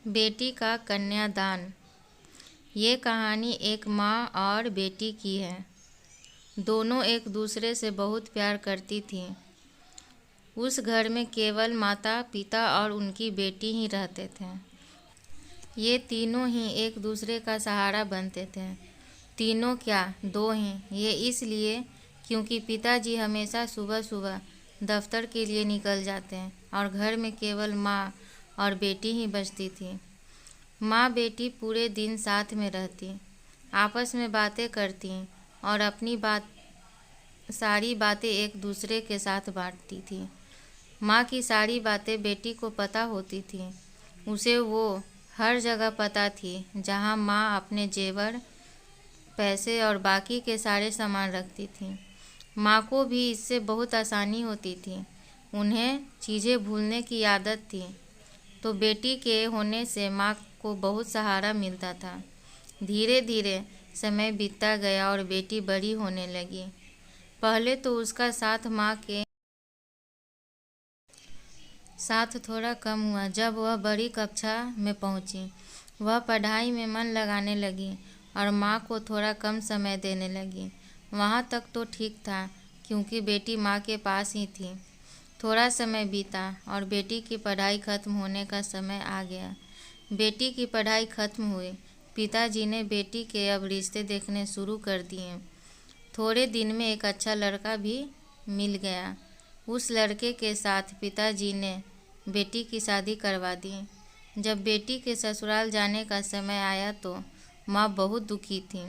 बेटी का कन्यादान। ये कहानी एक माँ और बेटी की है। दोनों एक दूसरे से बहुत प्यार करती थीं। उस घर में केवल माता पिता और उनकी बेटी ही रहते थे। ये तीनों ही एक दूसरे का सहारा बनते थे। तीनों क्या, दो ही। ये इसलिए क्योंकि पिताजी हमेशा सुबह सुबह दफ्तर के लिए निकल जाते हैं और घर में केवल माँ और बेटी ही बचती थी। माँ बेटी पूरे दिन साथ में रहती, आपस में बातें करती और अपनी सारी बातें एक दूसरे के साथ बांटती थी। माँ की सारी बातें बेटी को पता होती थी। उसे वो हर जगह पता थी जहाँ माँ अपने जेवर, पैसे और बाकी के सारे सामान रखती थी। माँ को भी इससे बहुत आसानी होती थी। उन्हें चीज़ें भूलने की आदत थी, तो बेटी के होने से माँ को बहुत सहारा मिलता था। धीरे धीरे समय बीतता गया और बेटी बड़ी होने लगी। पहले तो उसका साथ माँ के साथ थोड़ा कम हुआ। जब वह बड़ी कक्षा में पहुंची, वह पढ़ाई में मन लगाने लगी और माँ को थोड़ा कम समय देने लगी। वहाँ तक तो ठीक था, क्योंकि बेटी माँ के पास ही थी। थोड़ा समय बीता और बेटी की पढ़ाई खत्म होने का समय आ गया। बेटी की पढ़ाई खत्म हुई। पिताजी ने बेटी के अब रिश्ते देखने शुरू कर दिए। थोड़े दिन में एक अच्छा लड़का भी मिल गया। उस लड़के के साथ पिताजी ने बेटी की शादी करवा दी। जब बेटी के ससुराल जाने का समय आया तो माँ बहुत दुखी थी।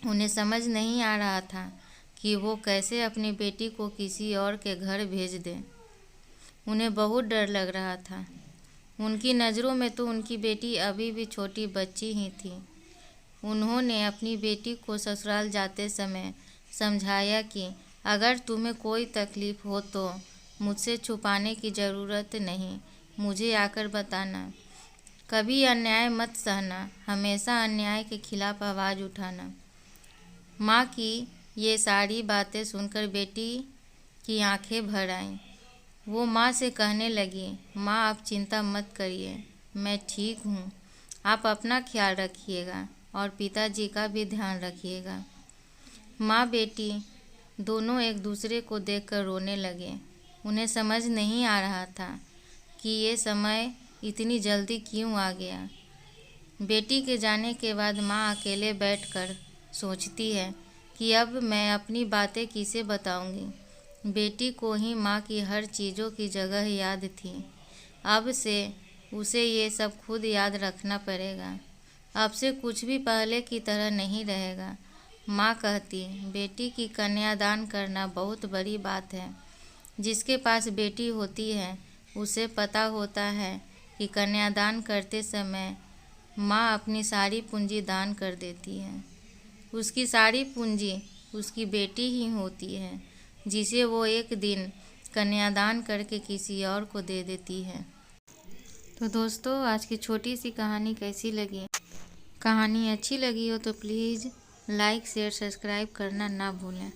उन्हें समझ नहीं आ रहा था कि वो कैसे अपनी बेटी को किसी और के घर भेज दें। उन्हें बहुत डर लग रहा था। उनकी नज़रों में तो उनकी बेटी अभी भी छोटी बच्ची ही थी। उन्होंने अपनी बेटी को ससुराल जाते समय समझाया कि अगर तुम्हें कोई तकलीफ़ हो तो मुझसे छुपाने की ज़रूरत नहीं, मुझे आकर बताना। कभी अन्याय मत सहना, हमेशा अन्याय के खिलाफ आवाज़ उठाना। माँ की ये सारी बातें सुनकर बेटी की आंखें भर आईं। वो माँ से कहने लगी, माँ आप चिंता मत करिए, मैं ठीक हूँ। आप अपना ख्याल रखिएगा और पिताजी का भी ध्यान रखिएगा। माँ बेटी दोनों एक दूसरे को देखकर रोने लगे। उन्हें समझ नहीं आ रहा था कि ये समय इतनी जल्दी क्यों आ गया। बेटी के जाने के बाद माँ अकेले बैठकर सोचती है कि अब मैं अपनी बातें किसे बताऊंगी। बेटी को ही माँ की हर चीज़ों की जगह याद थी। अब से उसे ये सब खुद याद रखना पड़ेगा। अब से कुछ भी पहले की तरह नहीं रहेगा। माँ कहती, बेटी की कन्यादान करना बहुत बड़ी बात है। जिसके पास बेटी होती है उसे पता होता है कि कन्यादान करते समय माँ अपनी सारी पूंजी दान कर देती है। उसकी सारी पूंजी उसकी बेटी ही होती है, जिसे वो एक दिन कन्यादान करके किसी और को दे देती है। तो दोस्तों, आज की छोटी सी कहानी कैसी लगी? कहानी अच्छी लगी हो तो प्लीज़ लाइक शेयर सब्सक्राइब करना ना भूलें।